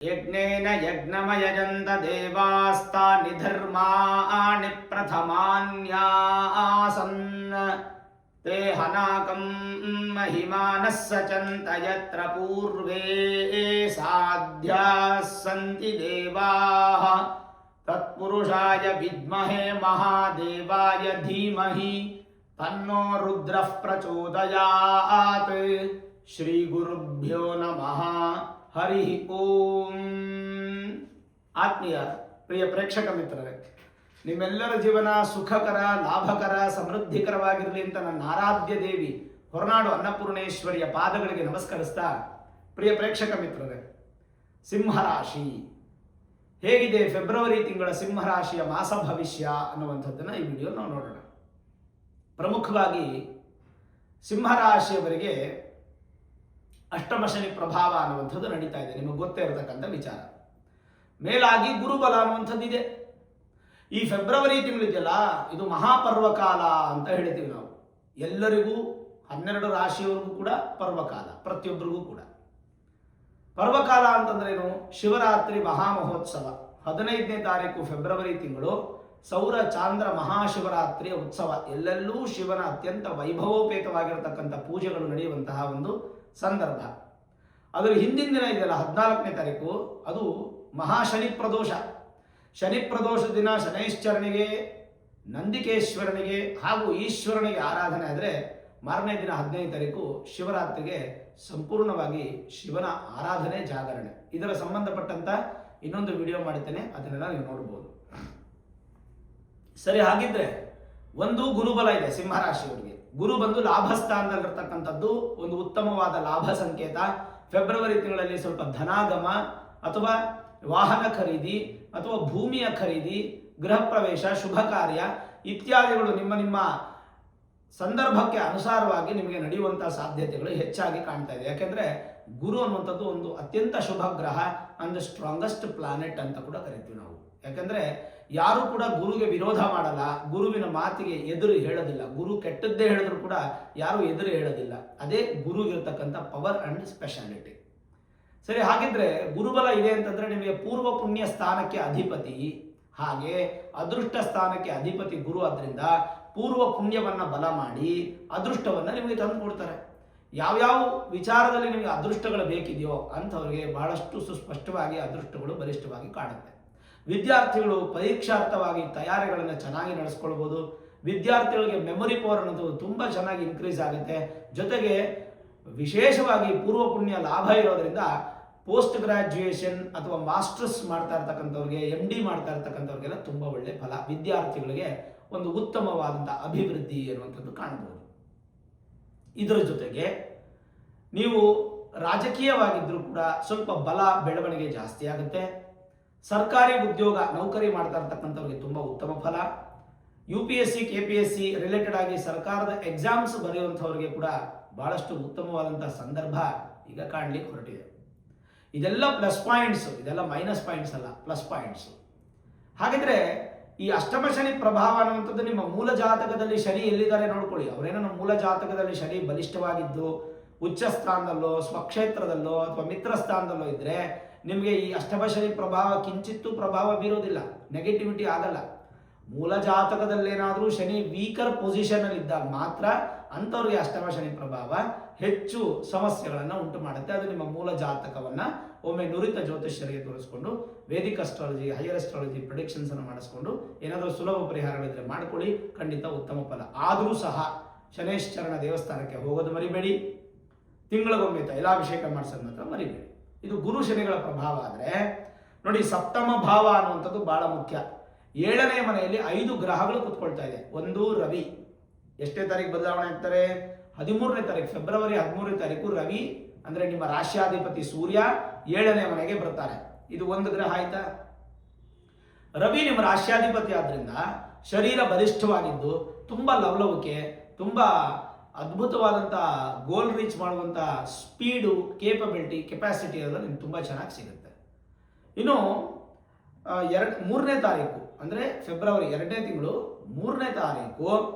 ಯಜ್ಞೇನ ಯಜ್ಞಮಯಜಂತ ದೇವಾಸ್ತಾನಿ ಧರ್ಮಾಣಿ ಪ್ರಥಮಾನ್ಯಾಸನ್ ತೇ ಹನಾಕಂ ಮಹಿಮಾನಃ ಸಚಂತ ಯತ್ರ ಪೂರ್ವೇ ಸಾಧ್ಯಾಃ ಸಂತಿ ದೇವಾಃ ತತ್ಪುರುಷಾಯ ವಿದ್ಮಹೇ ಮಹಾದೇವಾಯ ಧೀಮಹಿ ತನ್ನೋ ರುದ್ರಃ ಪ್ರಚೋದಯಾತ್. ಶ್ರೀ ಗುರುಭ್ಯೋ ನಮಃ. ಹರಿ ಓಂ. ಆತ್ಮೀಯ ಪ್ರಿಯ ಪ್ರೇಕ್ಷಕ ಮಿತ್ರರೇ, ನಿಮ್ಮೆಲ್ಲರ ಜೀವನ ಸುಖಕರ, ಲಾಭಕರ, ಸಮೃದ್ಧಿಕರವಾಗಿರಲಿ ಅಂತ ನನ್ನ ಆರಾಧ್ಯ ದೇವಿ ಹೊರನಾಡು ಅನ್ನಪೂರ್ಣೇಶ್ವರಿಯ ಪಾದಗಳಿಗೆ ನಮಸ್ಕರಿಸ್ತಾ, ಪ್ರಿಯ ಪ್ರೇಕ್ಷಕ ಮಿತ್ರರೇ, ಸಿಂಹರಾಶಿ ಹೇಗಿದೆ, ಫೆಬ್ರವರಿ ತಿಂಗಳ ಸಿಂಹರಾಶಿಯ ಮಾಸ ಭವಿಷ್ಯ ಅನ್ನುವಂಥದ್ದನ್ನು ಈ ವಿಡಿಯೋ ನಾವು ನೋಡೋಣ. ಪ್ರಮುಖವಾಗಿ ಸಿಂಹರಾಶಿಯವರಿಗೆ ಅಷ್ಟಮ ಶನಿ ಪ್ರಭಾವ ಅನ್ನುವಂಥದ್ದು ನಡೀತಾ ಇದೆ, ನಿಮಗೆ ಗೊತ್ತೇ ಇರತಕ್ಕಂಥ ವಿಚಾರ. ಮೇಲಾಗಿ ಗುರುಬಲ ಅನ್ನುವಂಥದ್ದಿದೆ. ಈ ಫೆಬ್ರವರಿ ತಿಂಗಳಿದೆಯಲ್ಲ, ಇದು ಮಹಾಪರ್ವಕಾಲ ಅಂತ ಹೇಳ್ತೀವಿ ನಾವು. ಎಲ್ಲರಿಗೂ 12 ರಾಶಿಯವರಿಗೂ ಕೂಡ ಪರ್ವಕಾಲ, ಪ್ರತಿಯೊಬ್ಬರಿಗೂ ಕೂಡ ಪರ್ವಕಾಲ ಅಂತಂದ್ರೇನು? ಶಿವರಾತ್ರಿ ಮಹಾಮಹೋತ್ಸವ 15ನೇ ತಾರೀಕು ಫೆಬ್ರವರಿ ತಿಂಗಳು ಸೌರ ಚಾಂದ್ರ ಮಹಾಶಿವರಾತ್ರಿಯ ಉತ್ಸವ. ಎಲ್ಲೆಲ್ಲೂ ಶಿವನ ಅತ್ಯಂತ ವೈಭವೋಪೇತವಾಗಿರತಕ್ಕಂಥ ಪೂಜೆಗಳು ನಡೆಯುವಂತಹ ಒಂದು ಸಂದರ್ಭ. ಅದರ ಹಿಂದಿನ ದಿನ ಇದೆಯಲ್ಲ, 14ನೇ ತಾರೀಕು, ಅದು ಮಹಾಶನಿ ಪ್ರದೋಷ. ಶನಿ ಪ್ರದೋಷ ದಿನ ಶನೈಶ್ಚರನಿಗೆ, ನಂದಿಕೇಶ್ವರನಿಗೆ ಹಾಗೂ ಈಶ್ವರನಿಗೆ ಆರಾಧನೆ ಆದರೆ, ಮಾರನೇ ದಿನ 15ನೇ ತಾರೀಕು ಶಿವರಾತ್ರಿಗೆ ಸಂಪೂರ್ಣವಾಗಿ ಶಿವನ ಆರಾಧನೆ, ಜಾಗರಣೆ. ಇದರ ಸಂಬಂಧಪಟ್ಟಂತ ಇನ್ನೊಂದು ವಿಡಿಯೋ ಮಾಡುತ್ತೇನೆ, ಅದನ್ನೆಲ್ಲ ನೀವು ನೋಡಬಹುದು. ಸರಿ, ಹಾಗಿದ್ರೆ ಒಂದು ಗುರುಬಲ ಇದೆ ಸಿಂಹರಾಶಿಯವರಿಗೆ. ಗುರು ಬಂದು ಲಾಭಸ್ಥಾನದಲ್ಲಿರ್ತಕ್ಕಂಥದ್ದು ಒಂದು ಉತ್ತಮವಾದ ಲಾಭ ಸಂಕೇತ. ಫೆಬ್ರವರಿ ತಿಂಗಳಲ್ಲಿ ಸ್ವಲ್ಪ ಧನಾಗಮ ಅಥವಾ ವಾಹನ ಖರೀದಿ ಅಥವಾ ಭೂಮಿಯ ಖರೀದಿ, ಗೃಹ ಪ್ರವೇಶ, ಶುಭ ಕಾರ್ಯ ಇತ್ಯಾದಿಗಳು ನಿಮ್ಮ ನಿಮ್ಮ ಸಂದರ್ಭಕ್ಕೆ ಅನುಸಾರವಾಗಿ ನಿಮಗೆ ನಡೆಯುವಂತಹ ಸಾಧ್ಯತೆಗಳು ಹೆಚ್ಚಾಗಿ ಕಾಣ್ತಾ ಇದೆ. ಯಾಕೆಂದ್ರೆ ಗುರು ಅನ್ನುವಂಥದ್ದು ಒಂದು ಅತ್ಯಂತ ಶುಭ ಗ್ರಹ, ಅಂಡ್ ಸ್ಟ್ರಾಂಗೆಸ್ಟ್ ಪ್ಲಾನೆಟ್ ಅಂತ ಕೂಡ ಕರಿತೀವಿ ನಾವು. ಯಾಕಂದ್ರೆ ಯಾರು ಕೂಡ ಗುರುಗೆ ವಿರೋಧ ಮಾಡಲ್ಲ, ಗುರುವಿನ ಮಾತಿಗೆ ಎದುರು ಹೇಳೋದಿಲ್ಲ. ಗುರು ಕೆಟ್ಟದ್ದೇ ಹೇಳಿದ್ರು ಕೂಡ ಯಾರು ಎದುರು ಹೇಳೋದಿಲ್ಲ. ಅದೇ ಗುರುಗಿರ್ತಕ್ಕಂಥ ಪವರ್ ಅಂಡ್ ಸ್ಪೆಷಾಲಿಟಿ. ಸರಿ, ಹಾಗಿದ್ರೆ ಗುರುಬಲ ಇದೆ ಅಂತಂದ್ರೆ ನಿಮಗೆ ಪೂರ್ವ ಪುಣ್ಯ ಸ್ಥಾನಕ್ಕೆ ಅಧಿಪತಿ, ಹಾಗೆ ಅದೃಷ್ಟ ಸ್ಥಾನಕ್ಕೆ ಅಧಿಪತಿ ಗುರು. ಆದ್ರಿಂದ ಪೂರ್ವ ಪುಣ್ಯವನ್ನ ಬಲ ಮಾಡಿ ಅದೃಷ್ಟವನ್ನ ನಿಮಗೆ ತಂದು ಕೊಡ್ತಾರೆ. ಯಾವ್ಯಾವ ವಿಚಾರದಲ್ಲಿ ನಿಮಗೆ ಅದೃಷ್ಟಗಳು ಬೇಕಿದೆಯೋ ಅಂಥವ್ರಿಗೆ ಬಹಳಷ್ಟು ಸುಸ್ಪಷ್ಟವಾಗಿ ಅದೃಷ್ಟಗಳು ಬಲಿಷ್ಠವಾಗಿ ಕಾಣುತ್ತೆ. ವಿದ್ಯಾರ್ಥಿಗಳು ಪರೀಕ್ಷಾರ್ಥವಾಗಿ ತಯಾರಿಗಳನ್ನು ಚೆನ್ನಾಗಿ ನಡೆಸ್ಕೊಳ್ಬೋದು. ವಿದ್ಯಾರ್ಥಿಗಳಿಗೆ ಮೆಮೊರಿ ಪವರ್ ಅನ್ನೋದು ತುಂಬ ಚೆನ್ನಾಗಿ ಇನ್ಕ್ರೀಸ್ ಆಗುತ್ತೆ. ಜೊತೆಗೆ ವಿಶೇಷವಾಗಿ ಪೂರ್ವ ಪುಣ್ಯ ಲಾಭ ಇರೋದ್ರಿಂದ ಪೋಸ್ಟ್ ಗ್ರಾಜ್ಯುಯೇಷನ್ ಅಥವಾ ಮಾಸ್ಟರ್ಸ್ ಮಾಡ್ತಾ ಇರ್ತಕ್ಕಂಥವ್ರಿಗೆ, MD ಮಾಡ್ತಾ ಇರ್ತಕ್ಕಂಥವ್ರಿಗೆಲ್ಲ ತುಂಬ ಒಳ್ಳೆ ಫಲ. ವಿದ್ಯಾರ್ಥಿಗಳಿಗೆ ಒಂದು ಉತ್ತಮವಾದಂಥ ಅಭಿವೃದ್ಧಿ ಅನ್ನುವಂಥದ್ದು ಕಾಣ್ಬೋದು. ಇದರ ಜೊತೆಗೆ ನೀವು ರಾಜಕೀಯವಾಗಿದ್ದರೂ ಕೂಡ ಸ್ವಲ್ಪ ಬಲ, ಬೆಳವಣಿಗೆ ಜಾಸ್ತಿ ಆಗುತ್ತೆ. ಸರ್ಕಾರಿ ಉದ್ಯೋಗ, ನೌಕರಿ ಮಾಡ್ತಾ ಇರ್ತಕ್ಕಂಥವ್ರಿಗೆ ತುಂಬ ಉತ್ತಮ ಫಲ. UPSC KPSC ರಿಲೇಟೆಡ್ ಆಗಿ ಸರ್ಕಾರದ ಎಕ್ಸಾಮ್ಸ್ ಬರೆಯುವಂಥವ್ರಿಗೆ ಕೂಡ ಬಹಳಷ್ಟು ಉತ್ತಮವಾದಂಥ ಸಂದರ್ಭ ಈಗ ಕಾಣಲಿಕ್ಕೆ ಹೊರಟಿದೆ. ಇದೆಲ್ಲ ಪ್ಲಸ್ ಪಾಯಿಂಟ್ಸ್, ಇದೆಲ್ಲ ಮೈನಸ್ ಪಾಯಿಂಟ್ಸ್ ಅಲ್ಲ, ಪ್ಲಸ್ ಪಾಯಿಂಟ್ಸ್. ಹಾಗಿದ್ರೆ ಈ ಅಷ್ಟಮ ಶನಿ ಪ್ರಭಾವ ಅನ್ನುವಂಥದ್ದು ನಿಮ್ಮ ಮೂಲ ಜಾತಕದಲ್ಲಿ ಶನಿ ಎಲ್ಲಿದ್ದಾರೆ ನೋಡ್ಕೊಳ್ಳಿ. ಅವರೇನೋ ನಮ್ಮ ಮೂಲ ಜಾತಕದಲ್ಲಿ ಶನಿ ಬಲಿಷ್ಠವಾಗಿದ್ದು ಉಚ್ಚ ಸ್ಥಾನದಲ್ಲೋ, ಸ್ವಕ್ಷೇತ್ರದಲ್ಲೋ ಅಥವಾ ಮಿತ್ರ ಸ್ಥಾನದಲ್ಲೋ ಇದ್ರೆ ನಿಮಗೆ ಈ ಅಷ್ಟಮ ಶನಿ ಪ್ರಭಾವ ಕಿಂಚಿತ್ತೂ ಪ್ರಭಾವ ಬೀರೋದಿಲ್ಲ, ನೆಗೆಟಿವಿಟಿ ಆಗಲ್ಲ. ಮೂಲ ಜಾತಕದಲ್ಲೇನಾದರೂ ಶನಿ ವೀಕರ್ ಪೊಸಿಷನ್ ಅಲ್ಲಿ ಇದ್ದಾಗ ಮಾತ್ರ ಅಂಥವ್ರಿಗೆ ಅಷ್ಟಮ ಶನಿ ಪ್ರಭಾವ ಹೆಚ್ಚು ಸಮಸ್ಯೆಗಳನ್ನು ಉಂಟು ಮಾಡುತ್ತೆ. ಅದು ನಿಮ್ಮ ಮೂಲ ಜಾತಕವನ್ನ ಒಮ್ಮೆ ನುರಿತ ಜ್ಯೋತಿಷ್ಯರಿಗೆ ತೋರಿಸ್ಕೊಂಡು, Vedic astrology, higher astrology predictions ಅನ್ನು ಮಾಡಿಸ್ಕೊಂಡು ಏನಾದರೂ ಸುಲಭ ಪರಿಹಾರಗಳಿದ್ರೆ ಮಾಡ್ಕೊಳ್ಳಿ, ಖಂಡಿತ ಉತ್ತಮ ಫಲ. ಆದರೂ ಸಹ ಶನೇಶ್ಚರಣ ದೇವಸ್ಥಾನಕ್ಕೆ ಹೋಗೋದು ಮರಿಬೇಡಿ. ತಿಂಗಳಿಗೊಮ್ಮೆ ತೈಲಾಭಿಷೇಕ ಮಾಡಿಸೋದು ಮಾತ್ರ ಮರಿಬೇಡಿ. ಇದು ಗುರು ಶನಿಗಳ ಪ್ರಭಾವ. ಆದರೆ ನೋಡಿ, ಸಪ್ತಮ ಭಾವ ಅನ್ನುವಂಥದ್ದು ಬಹಳ ಮುಖ್ಯ. 7ನೇ ಮನೆಯಲ್ಲಿ 5 ಗ್ರಹಗಳು ಕುತ್ಕೊಳ್ತಾ ಇದೆ. ಒಂದು ರವಿ, ಎಷ್ಟೇ ತಾರೀಕು ಬದಲಾವಣೆ ಆಗ್ತಾರೆ? 13ನೇ ತಾರೀಕು, ಫೆಬ್ರವರಿ 13ನೇ ತಾರೀಕು ರವಿ ಅಂದ್ರೆ ನಿಮ್ಮ ರಾಶ್ಯಾಧಿಪತಿ ಸೂರ್ಯ 7ನೇ ಮನೆಗೆ ಬರ್ತಾರೆ. ಇದು ಒಂದು ಗ್ರಹ ಆಯ್ತಾ. ರವಿ ನಿಮ್ಮ ರಾಶ್ಯಾಧಿಪತಿ ಆದ್ರಿಂದ ಶರೀರ ಬಲಿಷ್ಠವಾಗಿದ್ದು ತುಂಬಾ ಲವಲವಿಕೆ, ತುಂಬಾ ಅದ್ಭುತವಾದಂಥ ಗೋಲ್ ರೀಚ್ ಮಾಡುವಂಥ ಸ್ಪೀಡು, ಕೇಪಬಿಲಿಟಿ, ಕೆಪಾಸಿಟಿ ಎಲ್ಲ ನಿಮ್ಗೆ ತುಂಬ ಚೆನ್ನಾಗಿ ಸಿಗುತ್ತೆ. ಇನ್ನು 3ನೇ ತಾರೀಕು ಅಂದರೆ ಫೆಬ್ರವರಿ 2ನೇ ತಿಂಗಳು 3ನೇ ತಾರೀಕು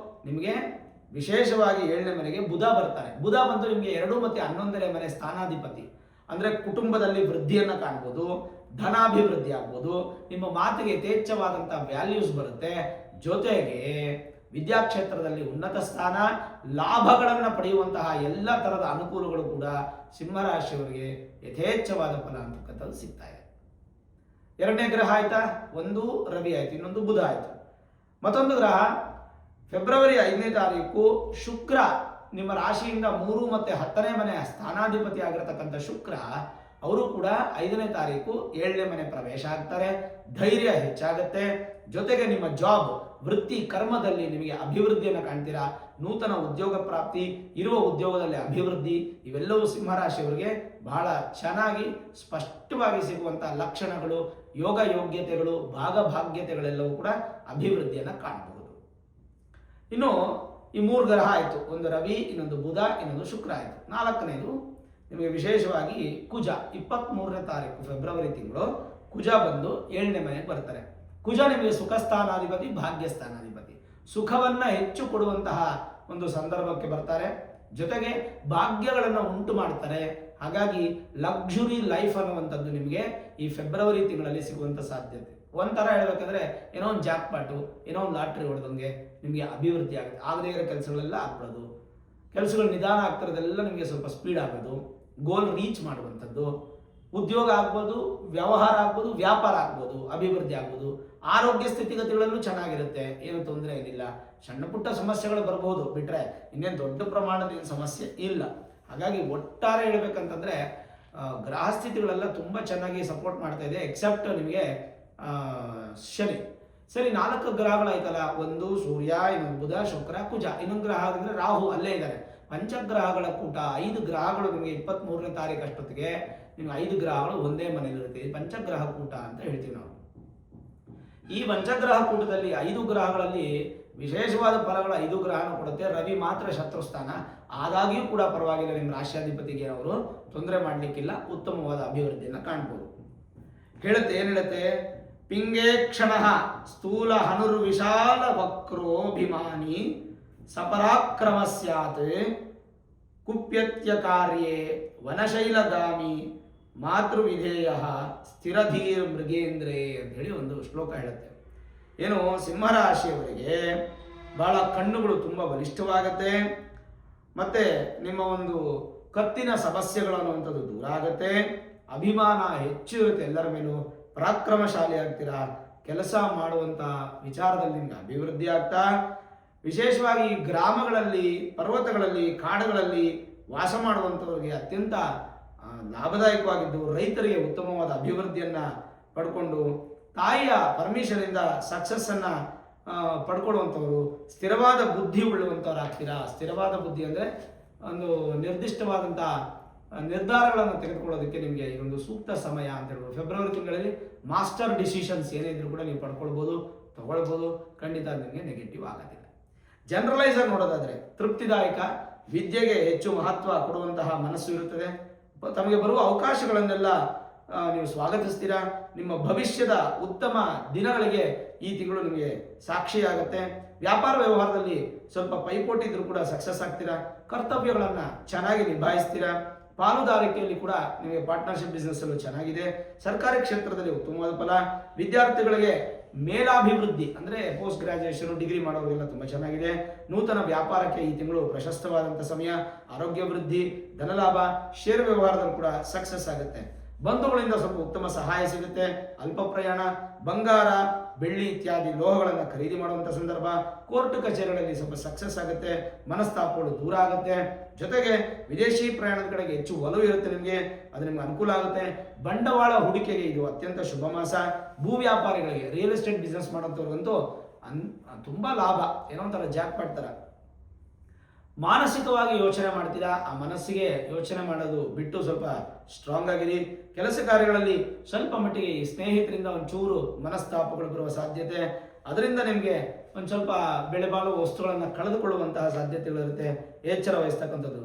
ನಿಮಗೆ ವಿಶೇಷವಾಗಿ 7ನೇ ಮನೆಗೆ ಬುಧ ಬರ್ತಾರೆ. ಬುಧ ಬಂದು ನಿಮಗೆ 2 ಮತ್ತು 11ನೇ ಮನೆ ಸ್ಥಾನಾಧಿಪತಿ. ಅಂದರೆ ಕುಟುಂಬದಲ್ಲಿ ವೃದ್ಧಿಯನ್ನು ಕಾಣ್ಬೋದು, ಧನಾಭಿವೃದ್ಧಿ ಆಗ್ಬೋದು, ನಿಮ್ಮ ಮಾತಿಗೆ ಯಥೇಚ್ಛವಾದಂಥ ವ್ಯಾಲ್ಯೂಸ್ ಬರುತ್ತೆ. ಜೊತೆಗೆ ವಿದ್ಯಾಕ್ಷೇತ್ರದಲ್ಲಿ ಉನ್ನತ ಸ್ಥಾನ, ಲಾಭಗಳನ್ನು ಪಡೆಯುವಂತಹ ಎಲ್ಲ ಥರದ ಅನುಕೂಲಗಳು ಕೂಡ ಸಿಂಹರಾಶಿಯವರಿಗೆ ಯಥೇಚ್ಛವಾದ ಫಲ ಅಂತಕ್ಕಂಥದ್ದು ಸಿಗ್ತಾ ಇದೆ. ಎರಡನೇ ಗ್ರಹ ಆಯ್ತಾ, ಒಂದು ರವಿ ಆಯ್ತು, ಇನ್ನೊಂದು ಬುಧ ಆಯ್ತು. ಮತ್ತೊಂದು ಗ್ರಹ ಫೆಬ್ರವರಿ 5ನೇ ತಾರೀಕು ಶುಕ್ರ ನಿಮ್ಮ ರಾಶಿಯಿಂದ 3 ಮತ್ತು 10ನೇ ಮನೆಯ ಸ್ಥಾನಾಧಿಪತಿ ಆಗಿರತಕ್ಕಂಥ ಶುಕ್ರ ಅವರು ಕೂಡ 5ನೇ ತಾರೀಕು 7ನೇ ಮನೆ ಪ್ರವೇಶ ಆಗ್ತಾರೆ. ಧೈರ್ಯ ಹೆಚ್ಚಾಗುತ್ತೆ. ಜೊತೆಗೆ ನಿಮ್ಮ ಜಾಬ್, ವೃತ್ತಿ, ಕರ್ಮದಲ್ಲಿ ನಿಮಗೆ ಅಭಿವೃದ್ಧಿಯನ್ನು ಕಾಣ್ತೀರಾ. ನೂತನ ಉದ್ಯೋಗ ಪ್ರಾಪ್ತಿ, ಇರುವ ಉದ್ಯೋಗದಲ್ಲಿ ಅಭಿವೃದ್ಧಿ, ಇವೆಲ್ಲವೂ ಸಿಂಹರಾಶಿಯವರಿಗೆ ಬಹಳ ಚೆನ್ನಾಗಿ ಸ್ಪಷ್ಟವಾಗಿ ಸಿಗುವಂತಹ ಲಕ್ಷಣಗಳು, ಯೋಗ ಯೋಗ್ಯತೆಗಳು, ಭಾಗಭಾಗ್ಯತೆಗಳೆಲ್ಲವೂ ಕೂಡ ಅಭಿವೃದ್ಧಿಯನ್ನು ಕಾಣಬಹುದು. ಇನ್ನು ಈ 3 ಗ್ರಹ ಆಯಿತು, ಒಂದು ರವಿ, ಇನ್ನೊಂದು ಬುಧ, ಇನ್ನೊಂದು ಶುಕ್ರ ಆಯಿತು. 4ನೇದು ನಿಮಗೆ ವಿಶೇಷವಾಗಿ ಕುಜ. 23ನೇ ತಾರೀಕು ಫೆಬ್ರವರಿ ತಿಂಗಳು ಕುಜ ಬಂದು 7ನೇ ಮನೆಗೆ ಬರ್ತಾರೆ. ಕುಜ ನಿಮಗೆ ಸುಖ ಸ್ಥಾನಾಧಿಪತಿ, ಭಾಗ್ಯ ಸ್ಥಾನಾಧಿಪತಿ. ಸುಖವನ್ನ ಹೆಚ್ಚು ಕೊಡುವಂತಹ ಒಂದು ಸಂದರ್ಭಕ್ಕೆ ಬರ್ತಾರೆ. ಜೊತೆಗೆ ಭಾಗ್ಯಗಳನ್ನು ಉಂಟು ಮಾಡ್ತಾರೆ. ಹಾಗಾಗಿ ಲಕ್ಸುರಿ ಲೈಫ್ ಅನ್ನುವಂಥದ್ದು ನಿಮಗೆ ಈ ಫೆಬ್ರವರಿ ತಿಂಗಳಲ್ಲಿ ಸಿಗುವಂಥ ಸಾಧ್ಯತೆ. ಒಂಥರ ಹೇಳ್ಬೇಕಂದ್ರೆ ಏನೋ ಒಂದು ಜಾಕ್ ಪಾಟು, ಏನೋ ಒಂದು ಲಾಟ್ರಿ ಹೊಡೆದಂಗೆ ನಿಮಗೆ ಅಭಿವೃದ್ಧಿ ಆಗುತ್ತೆ. ಆಗದೇ ಇರೋ ಕೆಲಸಗಳೆಲ್ಲ ಆಗ್ಬಿಡೋದು, ಕೆಲಸಗಳು ನಿಧಾನ ಆಗ್ತಿರೋದೆಲ್ಲ ನಿಮಗೆ ಸ್ವಲ್ಪ ಸ್ಪೀಡ್ ಆಗೋದು, ಗೋಲ್ ರೀಚ್ ಮಾಡುವಂಥದ್ದು, ಉದ್ಯೋಗ ಆಗ್ಬೋದು, ವ್ಯವಹಾರ ಆಗ್ಬೋದು, ವ್ಯಾಪಾರ ಆಗ್ಬೋದು, ಅಭಿವೃದ್ಧಿ ಆಗ್ಬೋದು. ಆರೋಗ್ಯ ಸ್ಥಿತಿಗತಿಗಳಲ್ಲೂ ಚೆನ್ನಾಗಿರುತ್ತೆ, ಏನು ತೊಂದರೆ ಏನಿಲ್ಲ. ಸಣ್ಣ ಪುಟ್ಟ ಸಮಸ್ಯೆಗಳು ಬರ್ಬೋದು, ಬಿಟ್ರೆ ಇನ್ನೇನು ದೊಡ್ಡ ಪ್ರಮಾಣದ ಏನು ಸಮಸ್ಯೆ ಇಲ್ಲ. ಹಾಗಾಗಿ ಒಟ್ಟಾರೆ ಹೇಳ್ಬೇಕಂತಂದ್ರೆ ಗ್ರಹ ಸ್ಥಿತಿಗಳೆಲ್ಲ ತುಂಬ ಚೆನ್ನಾಗಿ ಸಪೋರ್ಟ್ ಮಾಡ್ತಾ ಇದೆ, ಎಕ್ಸೆಪ್ಟ್ ನಿಮಗೆ ಶನಿ. ಸರಿ, 4 ಗ್ರಹಗಳಾಯ್ತಲ್ಲ, ಒಂದು ಸೂರ್ಯ, ಇನ್ನೊಂದು ಬುಧ, ಶುಕ್ರ, ಕುಜ, ಇನ್ನೊಂದು ಗ್ರಹ ಅಂದರೆ ರಾಹು ಅಲ್ಲೇ ಇದ್ದಾರೆ. ಪಂಚಗ್ರಹಗಳ ಕೂಟ, 5 ಗ್ರಹಗಳು ನಿಮಗೆ 23ನೇ ತಾರೀಕು ಅಷ್ಟೊತ್ತಿಗೆ ನಿಮ್ಗೆ 5 ಗ್ರಹಗಳು ಒಂದೇ ಮನೆಯಲ್ಲಿರುತ್ತೆ. ಪಂಚಗ್ರಹ ಕೂಟ ಅಂತ ಹೇಳ್ತೀವಿ ನಾವು. ಈ ಪಂಚಗ್ರಹ ಕೂಟದಲ್ಲಿ 5 ಗ್ರಹಗಳಲ್ಲಿ ವಿಶೇಷವಾದ ಫಲಗಳು 5 ಗ್ರಹನ ಕೊಡುತ್ತೆ. ರವಿ ಮಾತ್ರ ಶತ್ರುಸ್ಥಾನ, ಆದಾಗ್ಯೂ ಕೂಡ ಪರವಾಗಿಲ್ಲ, ನಿಮ್ಮ ರಾಶ್ಯಾಧಿಪತಿಗೆ ಅವರು ತೊಂದರೆ ಮಾಡಲಿಕ್ಕಿಲ್ಲ, ಉತ್ತಮವಾದ ಅಭಿವೃದ್ಧಿಯನ್ನು ಕಾಣ್ಬೋದು. ಹೇಳುತ್ತೆ, ಏನು ಹೇಳುತ್ತೆ? ಪಿಂಗೇ ಕ್ಷಣ ಸ್ಥೂಲ ಹನುರ್ವಿಶಾಲ ವಕ್ರೋಭಿಮಾನಿ ಸಪರಾಕ್ರಮ ಸ್ಯಾತ್ ಕುಪ್ಯತ್ಯ ಕಾರ್ಯೇ ವನಶೈಲಗಾಮಿ ಮಾತೃವಿಧೇಯ ಸ್ಥಿರಧೀರ್ ಮೃಗೇಂದ್ರೇ ಅಂತ ಹೇಳಿ ಒಂದು ಶ್ಲೋಕ ಹೇಳುತ್ತೆ. ಏನು, ಸಿಂಹರಾಶಿಯವರಿಗೆ ಬಹಳ ಕಣ್ಣುಗಳು ತುಂಬ ಬಲಿಷ್ಠವಾಗುತ್ತೆ. ಮತ್ತೆ ನಿಮ್ಮ ಒಂದು ಕತ್ತಿನ ಸಮಸ್ಯೆಗಳು ಅನ್ನುವಂಥದ್ದು ದೂರ ಆಗುತ್ತೆ. ಅಭಿಮಾನ ಹೆಚ್ಚು ಇರುತ್ತೆ ಎಲ್ಲರ ಮೇಲೂ. ಪರಾಕ್ರಮಶಾಲಿ ಆಗ್ತೀರಾ. ಕೆಲಸ ಮಾಡುವಂಥ ವಿಚಾರದಲ್ಲಿ ನಿಮ್ಗೆ ಅಭಿವೃದ್ಧಿ ಆಗ್ತಾ, ವಿಶೇಷವಾಗಿ ಗ್ರಾಮಗಳಲ್ಲಿ, ಪರ್ವತಗಳಲ್ಲಿ, ಕಾಡುಗಳಲ್ಲಿ ವಾಸ ಮಾಡುವಂಥವ್ರಿಗೆ ಅತ್ಯಂತ ಲಾಭದಾಯಕವಾಗಿದ್ದು, ರೈತರಿಗೆ ಉತ್ತಮವಾದ ಅಭಿವೃದ್ಧಿಯನ್ನು ಪಡ್ಕೊಂಡು ತಾಯಿಯ ಪರ್ಮಿಷನಿಂದ ಸಕ್ಸಸ್ಸನ್ನು ಪಡ್ಕೊಳ್ಳುವಂಥವ್ರು, ಸ್ಥಿರವಾದ ಬುದ್ಧಿ ಉಳ್ಳುವಂಥವ್ರು ಆಗ್ತೀರಾ. ಸ್ಥಿರವಾದ ಬುದ್ಧಿ ಅಂದರೆ ಒಂದು ನಿರ್ದಿಷ್ಟವಾದಂಥ ನಿರ್ಧಾರಗಳನ್ನು ತೆಗೆದುಕೊಳ್ಳೋದಕ್ಕೆ ನಿಮಗೆ ಇದೊಂದು ಸೂಕ್ತ ಸಮಯ ಅಂತ ಹೇಳ್ಬೋದು. ಫೆಬ್ರವರಿ ತಿಂಗಳಲ್ಲಿ ಮಾಸ್ಟರ್ ಡಿಸಿಷನ್ಸ್ ಏನಿದ್ರು ಕೂಡ ನೀವು ಪಡ್ಕೊಳ್ಬೋದು, ತಗೊಳ್ಬೋದು. ಖಂಡಿತ ನಿಮಗೆ ನೆಗೆಟಿವ್ ಆಗೋದಿಲ್ಲ. ಜನರಲೈಸ್ ಆಗಿ ನೋಡೋದಾದರೆ ತೃಪ್ತಿದಾಯಕ, ವಿದ್ಯೆಗೆ ಹೆಚ್ಚು ಮಹತ್ವ ಕೊಡುವಂತಹ ಮನಸ್ಸು ಇರುತ್ತದೆ. ತಮಗೆ ಬರುವ ಅವಕಾಶಗಳನ್ನೆಲ್ಲ ನೀವು ಸ್ವಾಗತಿಸ್ತೀರಾ. ನಿಮ್ಮ ಭವಿಷ್ಯದ ಉತ್ತಮ ದಿನಗಳಿಗೆ ಈ ತಿಂಗಳು ನಿಮಗೆ ಸಾಕ್ಷಿಯಾಗುತ್ತೆ. ವ್ಯಾಪಾರ ವ್ಯವಹಾರದಲ್ಲಿ ಸ್ವಲ್ಪ ಪೈಪೋಟಿ ಇದ್ರೂ ಕೂಡ ಸಕ್ಸಸ್ ಆಗ್ತೀರಾ. ಕರ್ತವ್ಯಗಳನ್ನು ಚೆನ್ನಾಗಿ ನಿಭಾಯಿಸ್ತೀರಾ. ಪಾಲುದಾರಿಕೆಯಲ್ಲಿ ಕೂಡ ನಿಮಗೆ ಪಾರ್ಟ್ನರ್ಶಿಪ್ ಬಿಸ್ನೆಸ್ ಅಲ್ಲೂ ಚೆನ್ನಾಗಿದೆ. ಸರ್ಕಾರಿ ಕ್ಷೇತ್ರದಲ್ಲಿ ಉತ್ತಮವಾದ ಫಲ. ವಿದ್ಯಾರ್ಥಿಗಳಿಗೆ ಮೇಲಾಭಿವೃದ್ಧಿ ಅಂದರೆ ಪೋಸ್ಟ್ ಗ್ರಾಜುಯೇಷನ್, ಡಿಗ್ರಿ ಮಾಡೋರಿಗೆಲ್ಲ ತುಂಬ ಚೆನ್ನಾಗಿದೆ. ನೂತನ ವ್ಯಾಪಾರಕ್ಕೆ ಈ ತಿಂಗಳು ಪ್ರಶಸ್ತವಾದಂಥ ಸಮಯ. ಆರೋಗ್ಯ ವೃದ್ಧಿ, ಧನಲಾಭ, ಷೇರು ವ್ಯವಹಾರದಲ್ಲಿ ಕೂಡ ಸಕ್ಸಸ್ ಆಗುತ್ತೆ. ಬಂಧುಗಳಿಂದ ಸ್ವಲ್ಪ ಉತ್ತಮ ಸಹಾಯ ಸಿಗುತ್ತೆ. ಅಲ್ಪ ಪ್ರಯಾಣ, ಬಂಗಾರ, ಬೆಳ್ಳಿ ಇತ್ಯಾದಿ ಲೋಹಗಳನ್ನು ಖರೀದಿ ಮಾಡುವಂಥ ಸಂದರ್ಭ. ಕೋರ್ಟ್ ಕಚೇರಿಗಳಲ್ಲಿ ಸ್ವಲ್ಪ ಸಕ್ಸಸ್ ಆಗುತ್ತೆ. ಮನಸ್ತಾಪಗಳು ದೂರ ಆಗುತ್ತೆ. ಜೊತೆಗೆ ವಿದೇಶಿ ಪ್ರಯಾಣದ ಕಡೆಗೆ ಹೆಚ್ಚು ಒಲವು ಇರುತ್ತೆ ನಿಮಗೆ, ಅದು ನಿಮ್ಗೆ ಅನುಕೂಲ ಆಗುತ್ತೆ. ಬಂಡವಾಳ ಹೂಡಿಕೆಗೆ ಇದು ಅತ್ಯಂತ ಶುಭ ಮಾಸ. ಭೂ ವ್ಯಾಪಾರಿಗಳಿಗೆ, ರಿಯಲ್ ಎಸ್ಟೇಟ್ ಬಿಸ್ನೆಸ್ ಮಾಡೋಂಥವ್ರಿಗಂತೂ ತುಂಬ ಲಾಭ. ಏನೋ ಒಂಥರ ಜಾಕ್ ಪಾಟ್. ಮಾನಸಿಕವಾಗಿ ಯೋಚನೆ ಮಾಡ್ತೀರಾ. ಆ ಮನಸ್ಸಿಗೆ ಯೋಚನೆ ಮಾಡೋದು ಬಿಟ್ಟು ಸ್ವಲ್ಪ ಸ್ಟ್ರಾಂಗ್ ಆಗಿರಿ. ಕೆಲಸ ಕಾರ್ಯಗಳಲ್ಲಿ ಸ್ವಲ್ಪ ಮಟ್ಟಿಗೆ ಈ ಸ್ನೇಹಿತರಿಂದ ಒಂಚೂರು ಮನಸ್ತಾಪಗಳು ಬರುವ ಸಾಧ್ಯತೆ, ಅದರಿಂದ ನಿಮಗೆ ಒಂದು ಸ್ವಲ್ಪ ಬೆಲೆಬಾಳುವ ವಸ್ತುಗಳನ್ನು ಕಳೆದುಕೊಳ್ಳುವಂತಹ ಸಾಧ್ಯತೆಗಳಿರುತ್ತೆ. ಎಚ್ಚರ ವಹಿಸ್ತಕ್ಕಂಥದ್ದು.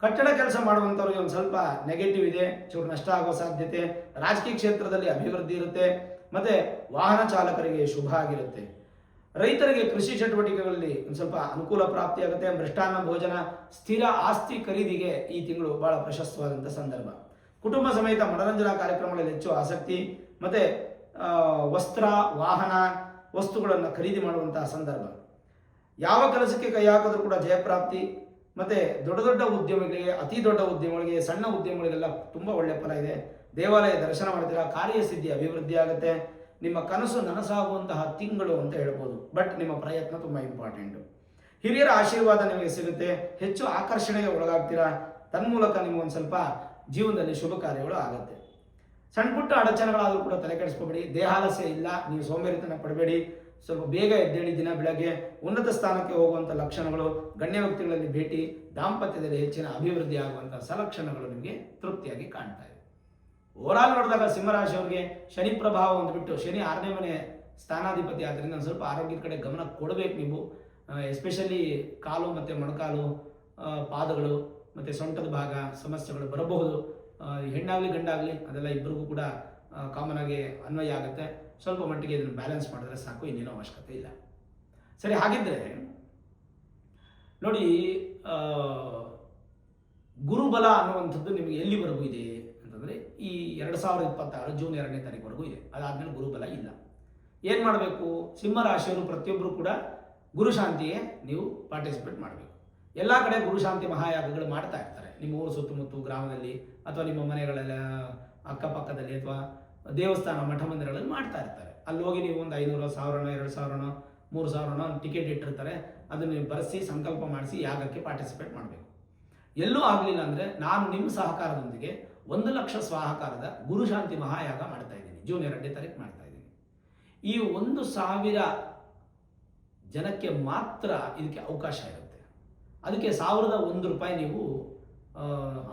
ಕಟ್ಟಡ ಕೆಲಸ ಮಾಡುವಂಥವ್ರಿಗೆ ಒಂದು ಸ್ವಲ್ಪ ನೆಗೆಟಿವ್ ಇದೆ, ಚೂರು ನಷ್ಟ ಆಗುವ ಸಾಧ್ಯತೆ. ರಾಜಕೀಯ ಕ್ಷೇತ್ರದಲ್ಲಿ ಅಭಿವೃದ್ಧಿ ಇರುತ್ತೆ. ಮತ್ತು ವಾಹನ ಚಾಲಕರಿಗೆ ಶುಭ ಆಗಿರುತ್ತೆ. ರೈತರಿಗೆ ಕೃಷಿ ಚಟುವಟಿಕೆಗಳಲ್ಲಿ ಒಂದು ಸ್ವಲ್ಪ ಅನುಕೂಲ ಪ್ರಾಪ್ತಿಯಾಗುತ್ತೆ. ಮೃಷ್ಟಾನ್ನ ಭೋಜನ, ಸ್ಥಿರ ಆಸ್ತಿ ಖರೀದಿಗೆ ಈ ತಿಂಗಳು ಬಹಳ ಪ್ರಶಸ್ತವಾದಂಥ ಸಂದರ್ಭ. ಕುಟುಂಬ ಸಮೇತ ಮನರಂಜನಾ ಕಾರ್ಯಕ್ರಮಗಳಲ್ಲಿ ಹೆಚ್ಚು ಆಸಕ್ತಿ, ಮತ್ತು ವಸ್ತ್ರ, ವಾಹನ, ವಸ್ತುಗಳನ್ನು ಖರೀದಿ ಮಾಡುವಂತಹ ಸಂದರ್ಭ. ಯಾವ ಕೆಲಸಕ್ಕೆ ಕೈ ಹಾಕಿದ್ರೂ ಕೂಡ ಜಯಪ್ರಾಪ್ತಿ. ಮತ್ತು ದೊಡ್ಡ ದೊಡ್ಡ ಉದ್ಯಮಿಗಳಿಗೆ, ಅತಿ ದೊಡ್ಡ ಉದ್ಯಮಗಳಿಗೆ, ಸಣ್ಣ ಉದ್ಯಮಗಳಿಗೆಲ್ಲ ತುಂಬ ಒಳ್ಳೆಯ ಫಲ ಇದೆ. ದೇವಾಲಯ ದರ್ಶನ ಮಾಡ್ತೀರಾ, ಕಾರ್ಯಸಿದ್ಧಿ ಅಭಿವೃದ್ಧಿ ಆಗುತ್ತೆ. ನಿಮ್ಮ ಕನಸು ನನಸಾಗುವಂತಹ ತಿಂಗಳು ಅಂತ ಹೇಳ್ಬೋದು. ಬಟ್ ನಿಮ್ಮ ಪ್ರಯತ್ನ ತುಂಬ ಇಂಪಾರ್ಟೆಂಟು. ಹಿರಿಯರ ಆಶೀರ್ವಾದ ನಿಮಗೆ ಸಿಗುತ್ತೆ. ಹೆಚ್ಚು ಆಕರ್ಷಣೆಗೆ ಒಳಗಾಗ್ತೀರಾ. ತನ್ಮೂಲಕ ನಿಮಗೊಂದು ಸ್ವಲ್ಪ ಜೀವನದಲ್ಲಿ ಶುಭ ಕಾರ್ಯಗಳು ಆಗುತ್ತೆ. ಸಣ್ಣ ಪುಟ್ಟ ಅಡಚಣೆಗಳಾದರೂ ಕೂಡ ತಲೆ ಕೆಡಿಸ್ಕೋಬೇಡಿ. ದೇಹಾಲಸ್ಯ ಇಲ್ಲ, ನೀವು ಸೋಂಬೇರಿತನ ಪಡಬೇಡಿ. ಸ್ವಲ್ಪ ಬೇಗ ಎದ್ದೇಳಿ ದಿನ ಬೆಳಗ್ಗೆ ಉನ್ನತ ಸ್ಥಾನಕ್ಕೆ ಹೋಗುವಂಥ ಲಕ್ಷಣಗಳು, ಗಣ್ಯ ವ್ಯಕ್ತಿಗಳಲ್ಲಿ ಭೇಟಿ, ದಾಂಪತ್ಯದಲ್ಲಿ ಹೆಚ್ಚಿನ ಅಭಿವೃದ್ಧಿ ಆಗುವಂಥ ಸಲಕ್ಷಣಗಳು ನಿಮಗೆ ತೃಪ್ತಿಯಾಗಿ ಕಾಣ್ತಾ ಇದೆ. ಓವರಾಲ್ ನೋಡಿದಾಗ ಸಿಂಹರಾಶಿಯವರಿಗೆ ಶನಿ ಪ್ರಭಾವ ಒಂದು ಬಿಟ್ಟು, ಶನಿ 6ನೇ ಮನೆ ಸ್ಥಾನಾಧಿಪತಿ ಆದ್ದರಿಂದ ಒಂದು ಸ್ವಲ್ಪ ಆರೋಗ್ಯದ ಕಡೆ ಗಮನ ಕೊಡಬೇಕು ನೀವು. ಎಸ್ಪೆಷಲಿ ಕಾಲು ಮತ್ತು ಮೊಣಕಾಲು, ಪಾದಗಳು ಮತ್ತು ಸೊಂಟದ ಭಾಗ ಸಮಸ್ಯೆಗಳು ಬರಬಹುದು. ಹೆಣ್ಣಾಗಲಿ ಗಂಡಾಗಲಿ ಅದೆಲ್ಲ ಇಬ್ಬರಿಗೂ ಕೂಡ ಕಾಮನ್ ಆಗಿ ಅನ್ವಯ ಆಗುತ್ತೆ. ಸ್ವಲ್ಪ ಮಟ್ಟಿಗೆ ಇದನ್ನು ಬ್ಯಾಲೆನ್ಸ್ ಮಾಡಿದ್ರೆ ಸಾಕು, ಇನ್ನೇನೋ ಅವಶ್ಯಕತೆ ಇಲ್ಲ. ಸರಿ, ಹಾಗಿದ್ದರೆ ನೋಡಿ, ಗುರುಬಲ ಅನ್ನುವಂಥದ್ದು ನಿಮಗೆ ಎಲ್ಲಿವರೆಗೂ ಇದೆ ಅಂತಂದರೆ ಈ 2026 ಜೂನ್ 2ನೇ ತಾರೀಕುವರೆಗೂ ಇದೆ. ಅದಾದಮೇಲೆ ಗುರುಬಲ ಇಲ್ಲ. ಏನು ಮಾಡಬೇಕು? ಸಿಂಹರಾಶಿಯವರು ಪ್ರತಿಯೊಬ್ಬರು ಕೂಡ ಗುರುಶಾಂತಿಗೆ ನೀವು ಪಾರ್ಟಿಸಿಪೇಟ್ ಮಾಡಬೇಕು. ಎಲ್ಲ ಕಡೆ ಗುರುಶಾಂತಿ ಮಹಾಯಾಗಗಳು ಮಾಡ್ತಾ ಇರ್ತಾರೆ. ನಿಮ್ಮ ಊರು ಸುತ್ತಮುತ್ತ ಗ್ರಾಮದಲ್ಲಿ ಅಥವಾ ನಿಮ್ಮ ಮನೆಗಳೆಲ್ಲ ಅಕ್ಕಪಕ್ಕದಲ್ಲಿ ಅಥವಾ ದೇವಸ್ಥಾನ ಮಠ ಮಂದಿರಗಳಲ್ಲಿ ಮಾಡ್ತಾ ಇರ್ತಾರೆ. ಅಲ್ಲಿ ಹೋಗಿ ನೀವು ಒಂದು 500, 1000, 2000, 3000 ಟಿಕೆಟ್ ಇಟ್ಟಿರ್ತಾರೆ. ಅದನ್ನು ನೀವು ಬರೆಸಿ ಸಂಕಲ್ಪ ಮಾಡಿಸಿ ಯಾಗಕ್ಕೆ ಪಾರ್ಟಿಸಿಪೇಟ್ ಮಾಡಬೇಕು. ಎಲ್ಲೂ ಆಗಲಿಲ್ಲ ಅಂದರೆ ನಾನು ನಿಮ್ಮ ಸಹಕಾರದೊಂದಿಗೆ 1 ಲಕ್ಷ ಸ್ವಾಹಕಾರದ ಗುರುಶಾಂತಿ ಮಹಾಯಾಗ ಮಾಡ್ತಾ ಇದ್ದೀನಿ. ಜೂನ್ 2ನೇ ತಾರೀಕು ಮಾಡ್ತಾ ಇದ್ದೀನಿ. ಈ 1,000 ಜನಕ್ಕೆ ಮಾತ್ರ ಇದಕ್ಕೆ ಅವಕಾಶ ಇರುತ್ತೆ. ಅದಕ್ಕೆ 1,001 ರೂಪಾಯಿ ನೀವು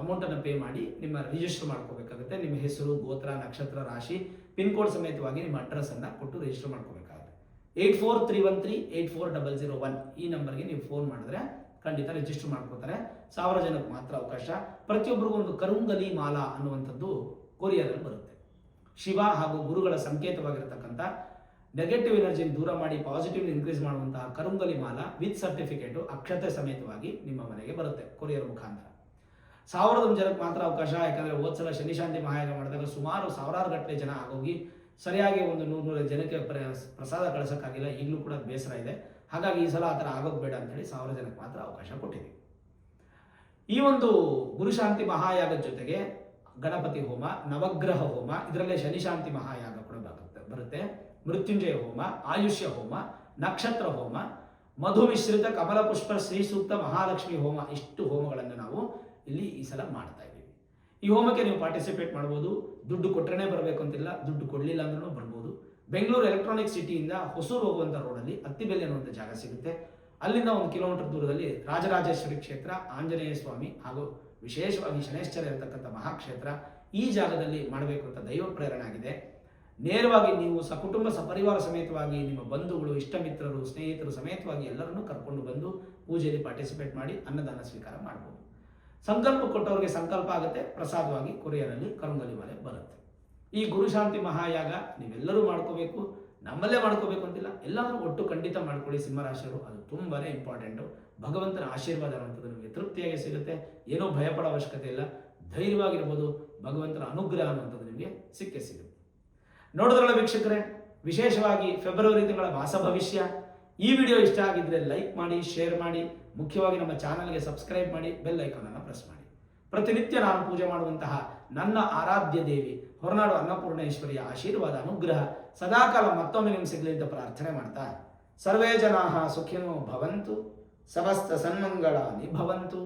ಅಮೌಂಟನ್ನು ಪೇ ಮಾಡಿ ನಿಮ್ಮ ರಿಜಿಸ್ಟರ್ ಮಾಡ್ಕೋಬೇಕಾಗುತ್ತೆ. ನಿಮ್ಮ ಹೆಸರು, ಗೋತ್ರ, ನಕ್ಷತ್ರ, ರಾಶಿ, ಪಿನ್ ಕೋಡ್ ಸಮೇತವಾಗಿ ನಿಮ್ಮ ಅಡ್ರೆಸ್ಸನ್ನು ಕೊಟ್ಟು ರಿಜಿಸ್ಟರ್ ಮಾಡ್ಕೋಬೇಕಾಗುತ್ತೆ. 8431384001 ಈ ನಂಬರ್ಗೆ ನೀವು ಫೋನ್ ಮಾಡಿದ್ರೆ ಖಂಡಿತ ರಿಜಿಸ್ಟರ್ ಮಾಡ್ಕೋತಾರೆ. 1000 ಜನಕ್ಕೆ ಮಾತ್ರ ಅವಕಾಶ. ಪ್ರತಿಯೊಬ್ಬರಿಗೂ ಒಂದು ಕರುಂಗಲಿ ಮಾಲಾ ಅನ್ನುವಂಥದ್ದು ಕೊರಿಯರಲ್ಲಿ ಬರುತ್ತೆ. ಶಿವ ಹಾಗೂ ಗುರುಗಳ ಸಂಕೇತವಾಗಿರತಕ್ಕಂಥ ನೆಗೆಟಿವ್ ಎನರ್ಜಿನ ದೂರ ಮಾಡಿ ಪಾಸಿಟಿವ್ ಇನ್ಕ್ರೀಸ್ ಮಾಡುವಂತಹ ಕರುಂಗಲಿ ಮಾಲಾ ವಿತ್ ಸರ್ಟಿಫಿಕೇಟು ಅಕ್ಷತೆ ಸಮೇತವಾಗಿ ನಿಮ್ಮ ಮನೆಗೆ ಬರುತ್ತೆ ಕೊರಿಯರ್ ಮುಖಾಂತರ. 1001 ಜನಕ್ಕೆ ಮಾತ್ರ ಅವಕಾಶ. ಯಾಕಂದರೆ ಹೋದ್ಸಲ ಶನಿಶಾಂತಿ ಮಹಾಯಾಗ ಮಾಡಿದಾಗ ಸುಮಾರು 1000 ಗಟ್ಟಲೆ ಜನ ಆಗೋಗಿ ಸರಿಯಾಗಿ ಒಂದು 100 ಜನಕ್ಕೆ ಪ್ರಸಾದ ಕಳಿಸೋಕ್ಕಾಗಿಲ್ಲ. ಈಗಲೂ ಕೂಡ ಬೇಸರ ಇದೆ. ಹಾಗಾಗಿ ಈ ಸಲ ಆ ಥರ ಆಗೋದು ಬೇಡ ಅಂತೇಳಿ 1000 ಜನಕ್ಕೆ ಮಾತ್ರ ಅವಕಾಶ ಕೊಟ್ಟಿದ್ದೀವಿ. ಈ ಒಂದು ಗುರುಶಾಂತಿ ಮಹಾಯಾಗದ ಜೊತೆಗೆ ಗಣಪತಿ ಹೋಮ, ನವಗ್ರಹ ಹೋಮ, ಇದರಲ್ಲೇ ಶನಿಶಾಂತಿ ಮಹಾಯಾಗ ಕೂಡ ಬರುತ್ತೆ. ಮೃತ್ಯುಂಜಯ ಹೋಮ, ಆಯುಷ್ಯ ಹೋಮ, ನಕ್ಷತ್ರ ಹೋಮ, ಮಧು ಮಿಶ್ರಿತ ಕಮಲ ಪುಷ್ಪ ಶ್ರೀ ಸೂಕ್ತ ಮಹಾಲಕ್ಷ್ಮಿ ಹೋಮ, ಇಷ್ಟು ಹೋಮಗಳನ್ನು ನಾವು ಇಲ್ಲಿ ಈ ಸಲ ಮಾಡ್ತಾ ಇದ್ದೀವಿ. ಈ ಹೋಮಕ್ಕೆ ನೀವು ಪಾರ್ಟಿಸಿಪೇಟ್ ಮಾಡ್ಬೋದು. ದುಡ್ಡು ಕೊಟ್ಟರೆ ಬರಬೇಕು ಅಂತಿಲ್ಲ, ದುಡ್ಡು ಕೊಡಲಿಲ್ಲ ಅಂದ್ರೂ ಬರ್ಬೋದು. ಬೆಂಗಳೂರು ಎಲೆಕ್ಟ್ರಾನಿಕ್ ಸಿಟಿಯಿಂದ ಹೊಸೂರು ಹೋಗುವಂಥ ರೋಡಲ್ಲಿ ಅತ್ತಿಬೆಲೆ ಅನ್ನುವಂಥ ಜಾಗ ಸಿಗುತ್ತೆ. ಅಲ್ಲಿಂದ 1 ಕಿಲೋಮೀಟರ್ ದೂರದಲ್ಲಿ ರಾಜರಾಜೇಶ್ವರಿ ಕ್ಷೇತ್ರ, ಆಂಜನೇಯ ಸ್ವಾಮಿ ಹಾಗೂ ವಿಶೇಷವಾಗಿ ಶನೇಶ್ವರ ಇರತಕ್ಕಂಥ ಮಹಾಕ್ಷೇತ್ರ, ಈ ಜಾಗದಲ್ಲಿ ಮಾಡಬೇಕು ಅಂತ ದೈವ ಪ್ರೇರಣೆ ಆಗಿದೆ. ನೇರವಾಗಿ ನೀವು ಸಕುಟುಂಬ ಸಪರಿವಾರ ಸಮೇತವಾಗಿ ನಿಮ್ಮ ಬಂಧುಗಳು, ಇಷ್ಟ ಮಿತ್ರರು, ಸ್ನೇಹಿತರು ಸಮೇತವಾಗಿ ಎಲ್ಲರನ್ನೂ ಕರ್ಕೊಂಡು ಬಂದು ಪೂಜೆಯಲ್ಲಿ ಪಾರ್ಟಿಸಿಪೇಟ್ ಮಾಡಿ ಅನ್ನದಾನ ಸ್ವೀಕಾರ ಮಾಡ್ಬೋದು. ಸಂಕಲ್ಪ ಕೊಟ್ಟವರಿಗೆ ಸಂಕಲ್ಪ ಆಗುತ್ತೆ. ಪ್ರಸಾದವಾಗಿ ಕೊರಿಯರಲ್ಲಿ ಕರುಂಗಲಿ ಮಾಲೆ ಬರುತ್ತೆ. ಈ ಗುರುಶಾಂತಿ ಮಹಾಯಾಗ ನೀವೆಲ್ಲರೂ ಮಾಡ್ಕೋಬೇಕು. ನಮ್ಮಲ್ಲೇ ಮಾಡ್ಕೋಬೇಕು ಅಂತಿಲ್ಲ, ಎಲ್ಲರೂ ಒಟ್ಟು ಖಂಡಿತ ಮಾಡ್ಕೊಳ್ಳಿ ಸಿಂಹರಾಶಿಯವರು. ಅದು ತುಂಬಾ ಇಂಪಾರ್ಟೆಂಟು. ಭಗವಂತನ ಆಶೀರ್ವಾದ ಅನ್ನುವಂಥದ್ದು ನಿಮಗೆ ತೃಪ್ತಿಯಾಗಿ ಸಿಗುತ್ತೆ. ಏನೋ ಭಯಪಡೋ ಅವಶ್ಯಕತೆ ಇಲ್ಲ. ಧೈರ್ಯವಾಗಿರ್ಬೋದು. ಭಗವಂತನ ಅನುಗ್ರಹ ಅನ್ನುವಂಥದ್ದು ನಿಮಗೆ ಸಿಕ್ಕೇ ಸಿಗುತ್ತೆ. ನೋಡಿದ್ರಲ್ಲ ವೀಕ್ಷಕರೇ, ವಿಶೇಷವಾಗಿ ಫೆಬ್ರವರಿ ತಿಂಗಳ ಮಾಸ ಭವಿಷ್ಯ. ಈ ವಿಡಿಯೋ ಇಷ್ಟ ಆಗಿದ್ರೆ ಲೈಕ್ ಮಾಡಿ, ಶೇರ್ ಮಾಡಿ, ಮುಖ್ಯವಾಗಿ ನಮ್ಮ ಚಾನಲ್ಗೆ ಸಬ್ಸ್ಕ್ರೈಬ್ ಮಾಡಿ, ಬೆಲ್ ಐಕಾನನ್ನು ಪ್ರೆಸ್ ಮಾಡಿ. ಪ್ರತಿನಿತ್ಯ ನಾನು ಪೂಜೆ ಮಾಡುವಂತಹ ನನ್ನ ಆರಾಧ್ಯ ದೇವಿ ಹೊರನಾಡು ಅನ್ನಪೂರ್ಣೇಶ್ವರಿಯ ಆಶೀರ್ವಾದ, ಅನುಗ್ರಹ ಸದಾಕಾಲ ಮತ್ತೊಮ್ಮೆ ನಿಮ್ಗೆ ಸಿಗಲಿ ಅಂತ ಪ್ರಾರ್ಥನೆ ಮಾಡ್ತಾ, ಸರ್ವೇ ಜನಾಃ ಸುಖಿನೋ ಭವಂತು, ಸಮಸ್ತ ಸನ್ಮಂಗಳಾನಿ ಭವಂತು.